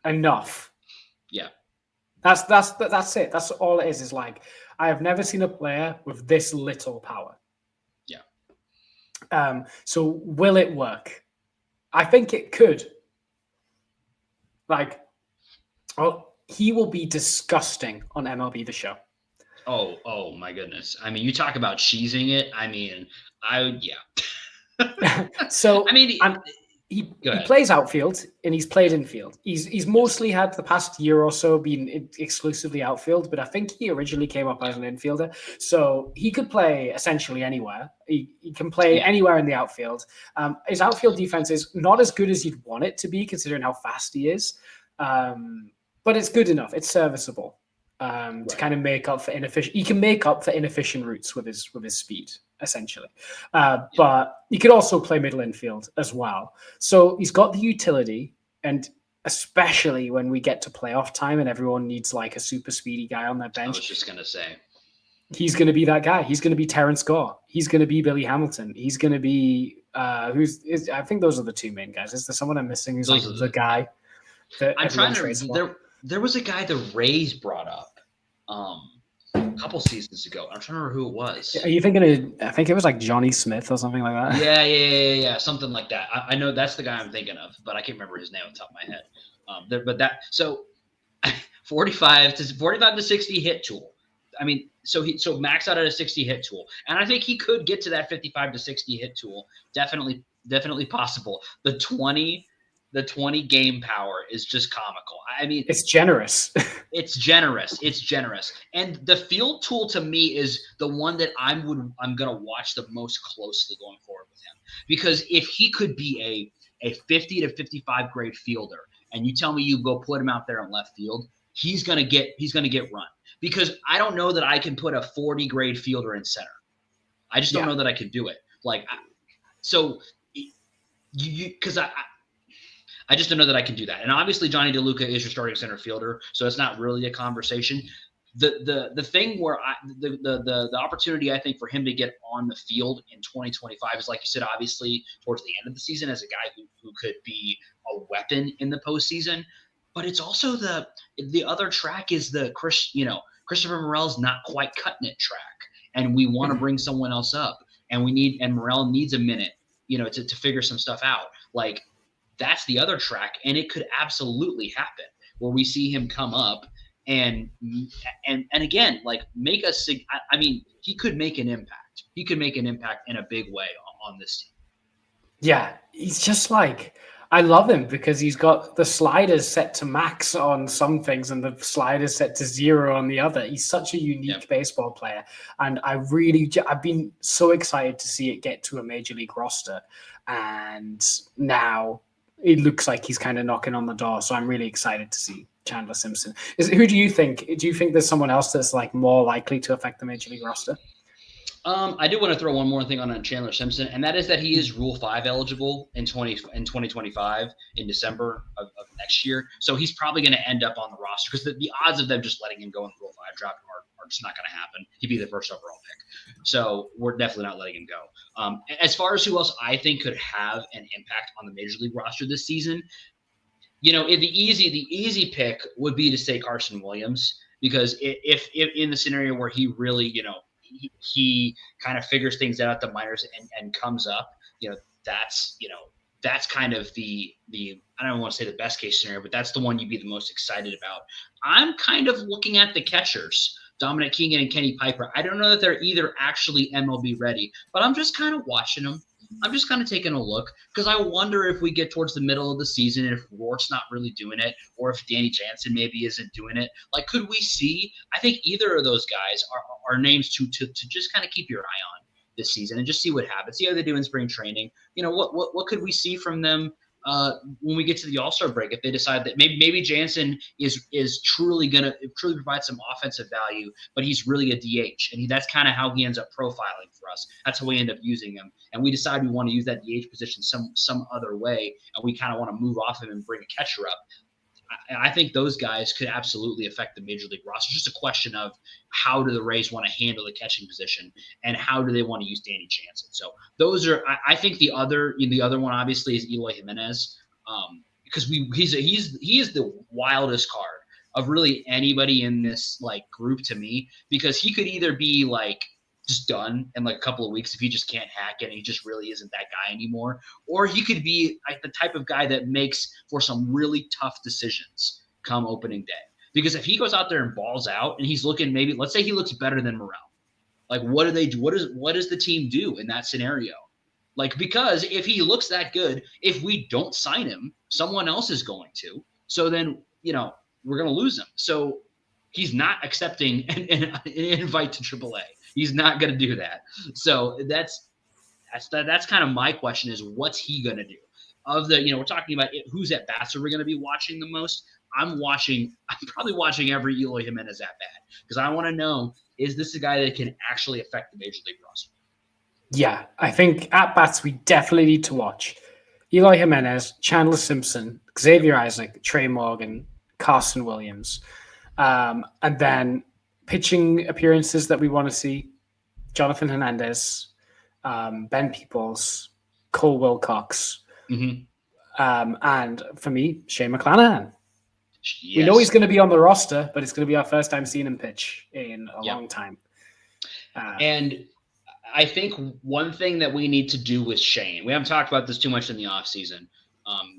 Speaker 3: enough?
Speaker 2: Yeah.
Speaker 3: That's it. That's all it is like, I have never seen a player with this little power.
Speaker 2: Yeah.
Speaker 3: So will it work? I think it could. He will be disgusting on MLB The Show.
Speaker 2: Oh my goodness. I mean, you talk about cheesing it. I mean,
Speaker 3: So I mean, he plays outfield and he's played infield. He's mostly had the past year or so been exclusively outfield, but I think he originally came up as an infielder. So he could play essentially anywhere. He can play anywhere in the outfield. His outfield defense is not as good as you'd want it to be, considering how fast he is. But it's good enough. It's serviceable to kind of make up for inefficient. He can make up for inefficient routes with his speed, essentially. But he could also play middle infield as well. So he's got the utility, and especially when we get to playoff time and everyone needs like a super speedy guy on their bench.
Speaker 2: I was just gonna say,
Speaker 3: he's going to be that guy. He's going to be Terrence Gore. He's going to be Billy Hamilton. He's going to be I think those are the two main guys. Is there someone I'm missing? Who's like the guy?
Speaker 2: I'm trying to. There was a guy the Rays brought up a couple seasons ago. I'm trying to remember who it was.
Speaker 3: Are you thinking I think it was like Johnny Smith or something like that?
Speaker 2: Yeah, something like that. I know that's the guy I'm thinking of, but I can't remember his name on top of my head. So 45 to 60 hit tool. I mean, so max out at a 60 hit tool, and I think he could get to that 55 to 60 hit tool. Definitely possible. The 20 game power is just comical. I mean,
Speaker 3: it's generous.
Speaker 2: It's generous. And the field tool to me is the one that I'm going to watch the most closely going forward with him. Because if he could be a 50 to 55 grade fielder, and you tell me you go put him out there in left field, he's going to get run. Because I don't know that I can put a 40 grade fielder in center. I just don't know that I could do it. I just don't know that I can do that. And obviously Johnny DeLuca is your starting center fielder, so it's not really a conversation. The thing where the opportunity I think for him to get on the field in 2025 is, like you said, obviously towards the end of the season as a guy who could be a weapon in the postseason. But it's also the other track is Christopher Morel's not quite cutting it track, and we want to bring someone else up, and Morel needs a minute, to figure some stuff out. Like, that's the other track, and it could absolutely happen where we see him come up and again, like, make a he could make an impact. He could make an impact in a big way on this team. Yeah,
Speaker 3: he's just like, I love him because he's got the sliders set to max on some things and the sliders set to 0 on the other. He's such a unique baseball player, and I've been so excited to see it get to a major league roster, and now it looks like he's kind of knocking on the door. So I'm really excited to see Chandler Simpson. Who do you think? Do you think there's someone else that's like more likely to affect the Major League roster?
Speaker 2: I do want to throw one more thing on Chandler Simpson, and that is that he is Rule 5 eligible in 2025 in December of next year. So he's probably going to end up on the roster because the odds of them just letting him go in the Rule 5 draft are just not going to happen. He'd be the first overall pick. So we're definitely not letting him go. As far as who else I think could have an impact on the Major League roster this season, the easy pick would be to say Carson Williams, because if in the scenario where he really, he kind of figures things out at the minors and comes up, that's kind of the I don't want to say the best case scenario, but that's the one you'd be the most excited about. I'm kind of looking at the catchers, Dominic Keegan and Kenny Piper. I don't know that they're either actually MLB ready, but I'm just kind of watching them. I'm just kind of taking a look because I wonder if we get towards the middle of the season, if Roark's not really doing it, or if Danny Jansen maybe isn't doing it. Like, could we see? I think either of those guys are names to just kind of keep your eye on this season and just see what happens. See how they do in spring training. What could we see from them when we get to the All-Star break, if they decide that maybe Jansen is truly provide some offensive value, but he's really a DH, and that's kind of how he ends up profiling for us. That's how we end up using him, and we decide we want to use that DH position some other way, and we kind of want to move off him and bring a catcher up. I think those guys could absolutely affect the Major League roster. It's just a question of how do the Rays want to handle the catching position and how do they want to use Danny Jansen. So those are, I think the other one obviously is Eloy Jimenez, because he is the wildest card of really anybody in this like group to me, because he could either be like just done in like a couple of weeks if he just can't hack it and he just really isn't that guy anymore. Or he could be like the type of guy that makes for some really tough decisions come opening day. Because if he goes out there and balls out and he's looking, maybe let's say he looks better than Morel. Like what do they do? What does the team do in that scenario? Like, because if he looks that good, if we don't sign him, someone else is going to. So then, we're going to lose him. So he's not accepting an invite to AAA. He's not going to do that. So that's kind of my question is, what's he going to do? We're talking about whose at bats are we going to be watching the most? I'm probably watching every Eloy Jimenez at bat, because I want to know, is this a guy that can actually affect the Major League roster?
Speaker 3: Yeah, I think at bats we definitely need to watch Eloy Jimenez, Chandler Simpson, Xavier Isaac, Trey Morgan, Carson Williams, and then pitching appearances that we want to see: Jonathan Hernandez, Ben Peoples, Cole Wilcox, and for me, Shane McClanahan. Yes. We know he's going to be on the roster, but it's going to be our first time seeing him pitch in a long time.
Speaker 2: And I think one thing that we need to do with Shane, we haven't talked about this too much in the offseason,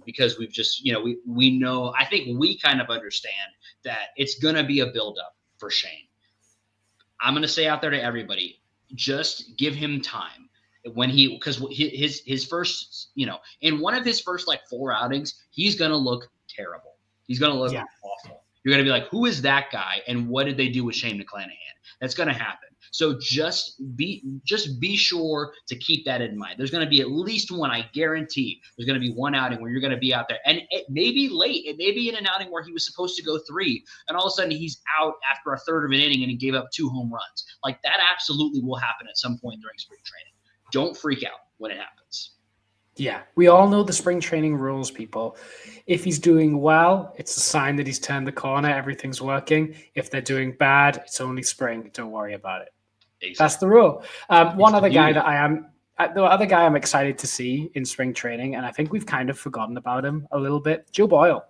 Speaker 2: because we've just, we know, I think we kind of understand that it's going to be a buildup for Shane. I'm going to say out there to everybody, just give him time. Because his first, in one of his first like 4 outings, he's going to look terrible. He's going to look awful. You're going to be like, who is that guy? And what did they do with Shane McClanahan? That's going to happen. So just be sure to keep that in mind. There's going to be at least one, I guarantee, there's going to be one outing where you're going to be out there. And it may be late. It may be in an outing where he was supposed to go 3, and all of a sudden he's out after a third of an inning and he gave up 2 home runs. Like, that absolutely will happen at some point during spring training. Don't freak out when it happens.
Speaker 3: Yeah, we all know the spring training rules, people. If he's doing well, it's a sign that he's turned the corner. Everything's working. If they're doing bad, it's only spring. Don't worry about it. Exactly. That's the rule. The other guy I'm excited to see in spring training, and I think we've kind of forgotten about him a little bit, Joe Boyle.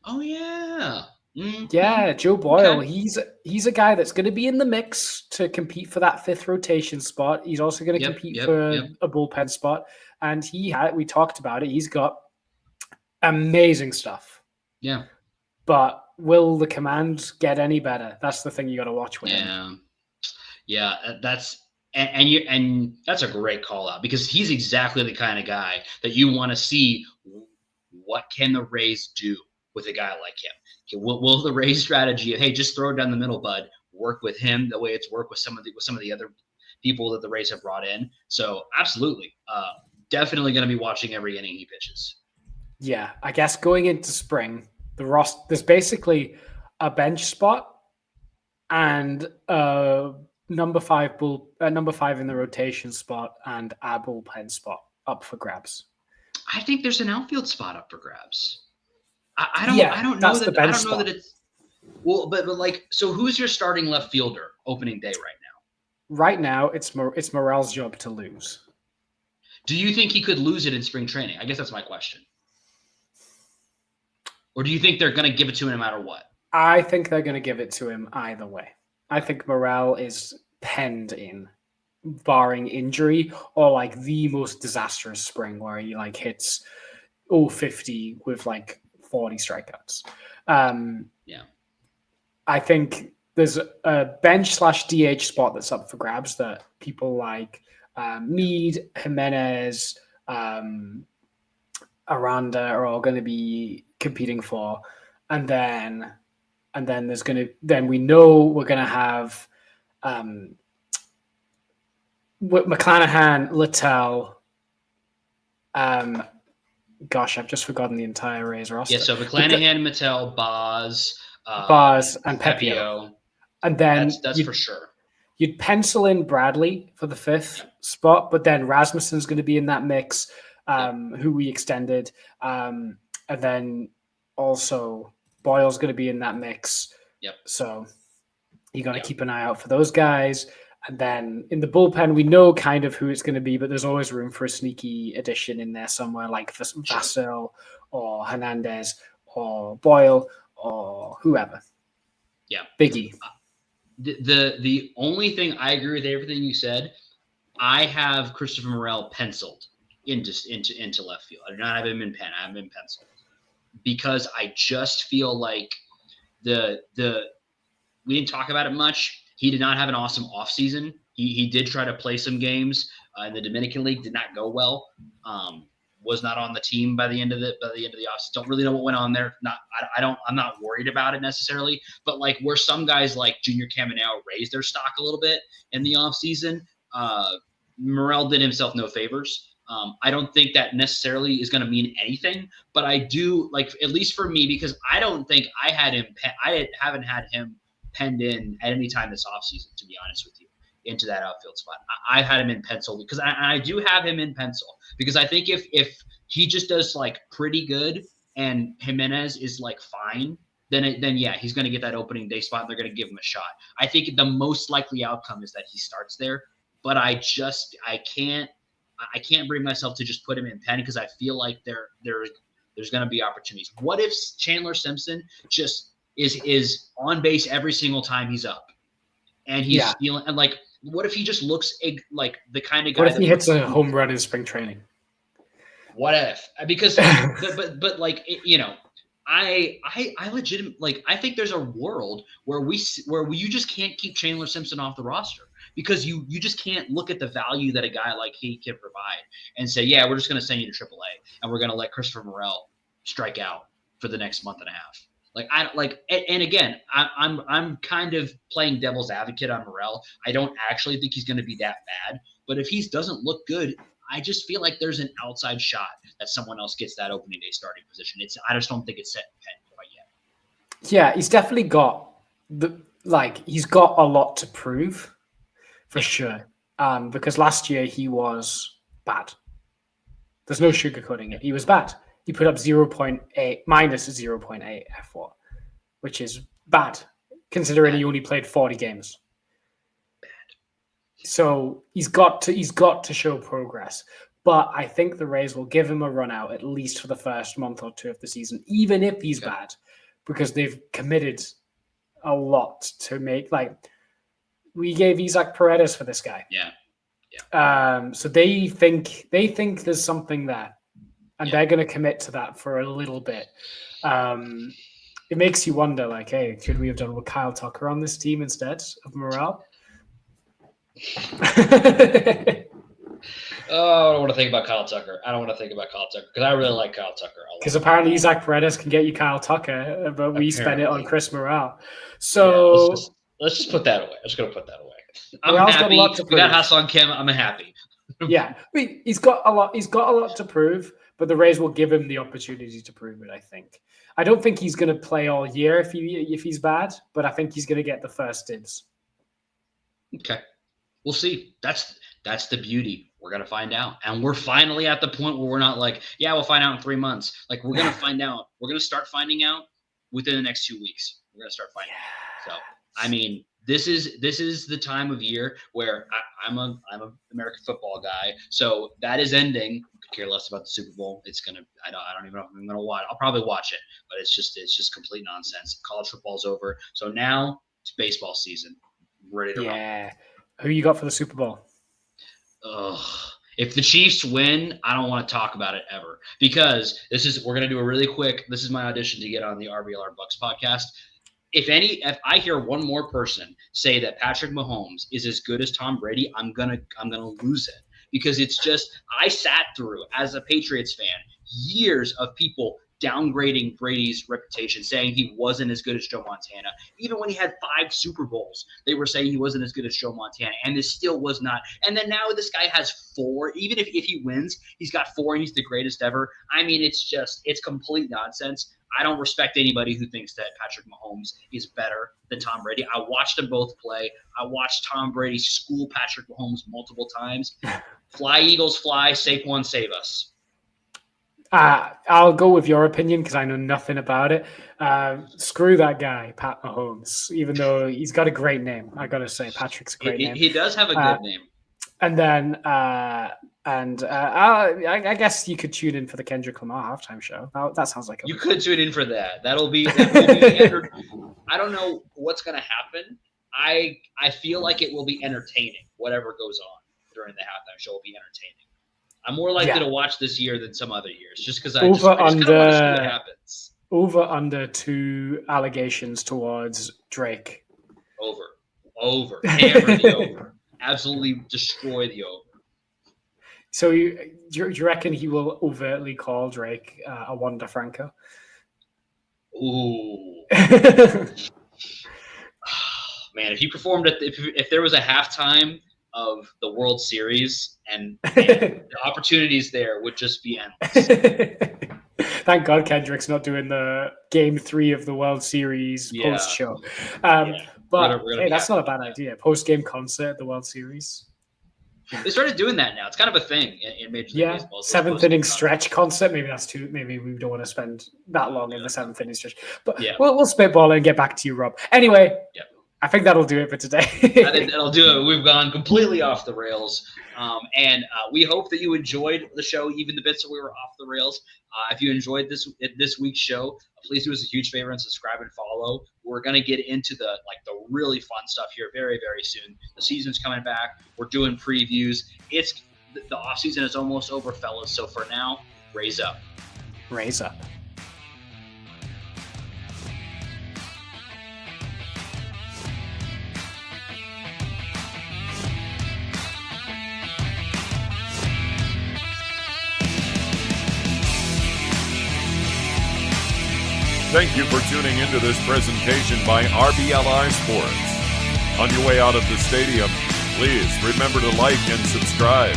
Speaker 2: Oh, yeah. Mm-hmm.
Speaker 3: Yeah, Joe Boyle. Okay. He's a guy that's going to be in the mix to compete for that 5th rotation spot. He's also going to compete for a bullpen spot. And we talked about it. He's got amazing stuff.
Speaker 2: Yeah.
Speaker 3: But will the command get any better? That's the thing you got to watch with him.
Speaker 2: Yeah, that's that's a great call out, because he's exactly the kind of guy that you want to see. What can the Rays do with a guy like him? Will the Rays strategy of, hey, just throw it down the middle, bud, work with him the way it's worked with some of the other people that the Rays have brought in? So absolutely, definitely going to be watching every inning he pitches.
Speaker 3: Yeah, I guess going into spring, there's basically a bench spot and number five in the rotation spot and a bullpen spot up for grabs.
Speaker 2: I think there's an outfield spot up for grabs. I don't know that. I don't know that it's well, but like, so who's your starting left fielder opening day right now?
Speaker 3: Right now, it's Morel's job to lose.
Speaker 2: Do you think he could lose it in spring training? I guess that's my question. Or do you think they're going to give it to him no matter what?
Speaker 3: I think they're going to give it to him either way. I think Morel is penned in, barring injury or like the most disastrous spring where he like hits 050 with like 40 strikeouts.
Speaker 2: Yeah.
Speaker 3: I think there's a bench/DH spot that's up for grabs that people like Meade, Jimenez, Aranda are all going to be competing for, and then we know we're going to have McClanahan, Littell. Gosh, I've just forgotten the entire Rays roster.
Speaker 2: Yeah, so McClanahan, Littell, Boz,
Speaker 3: and Pepio. And then
Speaker 2: that's for sure.
Speaker 3: You'd pencil in Bradley for the 5th spot, but then Rasmussen's going to be in that mix, who we extended. And then also Boyle's going to be in that mix.
Speaker 2: Yep.
Speaker 3: So you got to keep an eye out for those guys. And then in the bullpen, we know kind of who it's going to be, but there's always room for a sneaky addition in there somewhere, like Vasil or Hernandez or Boyle or whoever.
Speaker 2: Yeah.
Speaker 3: Biggie.
Speaker 2: The only thing, I agree with everything you said. I have Christopher Morel penciled into left field. I do not have him in pen. I have him in pencil because I just feel like we didn't talk about it much. He did not have an awesome offseason. He did try to play some games in the Dominican League, did not go well. Was not on the team by the end of the offseason. Don't really know what went on there. I'm not worried about it necessarily. But like where some guys like Junior Caminero raised their stock a little bit in the offseason, Morel did himself no favors. I don't think that necessarily is going to mean anything, but I do like, at least for me, because I don't think I haven't had him penned in at any time this offseason, to be honest with you, into that outfield spot. I had him in pencil because I do have him in pencil because I think if he just does like pretty good and Jimenez is like fine, then yeah, he's going to get that opening day spot and they're going to give him a shot. I think the most likely outcome is that he starts there, but I can't bring myself to just put him in pen because I feel like there's going to be opportunities. What if Chandler Simpson just is on base every single time he's up, and he's stealing? And like, what if he just looks like the kind of guy?
Speaker 3: What if he hits a home run in spring training?
Speaker 2: What if? Because, but like, I legitimately, like, I think there's a world where you just can't keep Chandler Simpson off the roster because you just can't look at the value that a guy like he can provide and say, yeah, we're just going to send you to AAA and we're going to let Christopher Morel strike out for the next month and a half. Like, and again, I'm kind of playing devil's advocate on Morel. I don't actually think he's going to be that bad, but if he doesn't look good, I just feel like there's an outside shot that someone else gets that opening day starting position. I just don't think it's set in pen quite yet.
Speaker 3: Yeah, he's definitely got he's got a lot to prove for sure. Because last year he was bad. There's no sugarcoating it. He was bad. He put up minus 0.8 F4, which is bad considering he only played 40 games. So he's got to show progress. But I think the Rays will give him a run out at least for the first month or two of the season, even if he's bad, because they've committed a lot to make. Like, we gave Isaac Paredes for this guy.
Speaker 2: Yeah.
Speaker 3: So they think there's something there, and they're going to commit to that for a little bit. It makes you wonder, like, hey, could we have done with Kyle Tucker on this team instead of Morel?
Speaker 2: Oh, I don't want to think about Kyle Tucker. Because I really like Kyle Tucker a lot.
Speaker 3: Because apparently Isaac Paredes can get you Kyle Tucker, but we spend it on Chris Morel. So
Speaker 2: let's just put that away. I'm just going to put that away. I'm
Speaker 3: Morel's
Speaker 2: happy.
Speaker 3: We
Speaker 2: got Ha-Seong Kim. I'm happy.
Speaker 3: Yeah, he's got a lot to prove, but the Rays will give him the opportunity to prove it, I think. I don't think he's going to play all year if he's bad, but I think he's going to get the first dibs.
Speaker 2: Okay. We'll see. That's the beauty. We're going to find out. And we're finally at the point where we're not like, yeah, we'll find out in 3 months. Like, we're going to find out. We're going to start finding out within the next 2 weeks. We're going to start finding out. So, I mean, this is the time of year where I'm an American football guy. So that is ending. I could care less about the Super Bowl. It's going to – I don't even know if I'm going to watch. I'll probably watch it, but it's just complete nonsense. College football's over. So now it's baseball season. Ready to run.
Speaker 3: Yeah. Who you got for the Super Bowl?
Speaker 2: If the Chiefs win, I don't want to talk about it ever, because we're going to do a really quick, this is my audition to get on the RBLR Bucks podcast. If I hear one more person say that Patrick Mahomes is as good as Tom Brady, I'm going to lose it, because it's just, I sat through, as a Patriots fan, years of people downgrading Brady's reputation, saying he wasn't as good as Joe Montana. Even when he had 5 Super Bowls, they were saying he wasn't as good as Joe Montana, and this still was not. And then now this guy has 4. Even if he wins, he's got 4 and he's the greatest ever. I mean, it's complete nonsense. I don't respect anybody who thinks that Patrick Mahomes is better than Tom Brady. I watched them both play. I watched Tom Brady school Patrick Mahomes multiple times. Fly, Eagles, fly. Saquon, save us.
Speaker 3: I'll go with your opinion because I know nothing about it. Screw that guy, Pat Mahomes, even though he's got a great name. I got to say, Patrick's a great name.
Speaker 2: He does have a good name.
Speaker 3: And then, I guess you could tune in for the Kendrick Lamar halftime show. That sounds like
Speaker 2: you could tune in for that. That will be I don't know what's going to happen. I feel like it will be entertaining. Whatever goes on during the halftime show will be entertaining. I'm more likely to watch this year than some other years, just because I just kind of want to see what happens.
Speaker 3: Over under 2 allegations towards Drake.
Speaker 2: Over. Hammer the over. Absolutely destroy the over.
Speaker 3: So do you reckon he will overtly call Drake a Wander Franco?
Speaker 2: Ooh. Man, if he performed if there was a halftime of the World Series and the opportunities there would just be endless.
Speaker 3: Thank God Kendrick's not doing the Game 3 of the World Series post show. But hey, that's not a bad idea. Post game concert at the World Series.
Speaker 2: They started doing that now. It's kind of a thing in Major League Baseball.
Speaker 3: 7th inning stretch concert. Maybe that's too. Maybe we don't want to spend that long in the 7th inning stretch. But we'll spitball and get back to you, Rob. Anyway. Yep. I think that'll do it for today.
Speaker 2: That'll do it. We've gone completely off the rails. And we hope that you enjoyed the show, even the bits that we were off the rails. If you enjoyed this week's show, please do us a huge favor and subscribe and follow. We're going to get into the really fun stuff here very, very soon. The season's coming back. We're doing previews. The off season is almost over, fellas. So for now, raise up.
Speaker 3: Raise up.
Speaker 1: Thank you for tuning into this presentation by RBLR Sports. On your way out of the stadium, please remember to like and subscribe.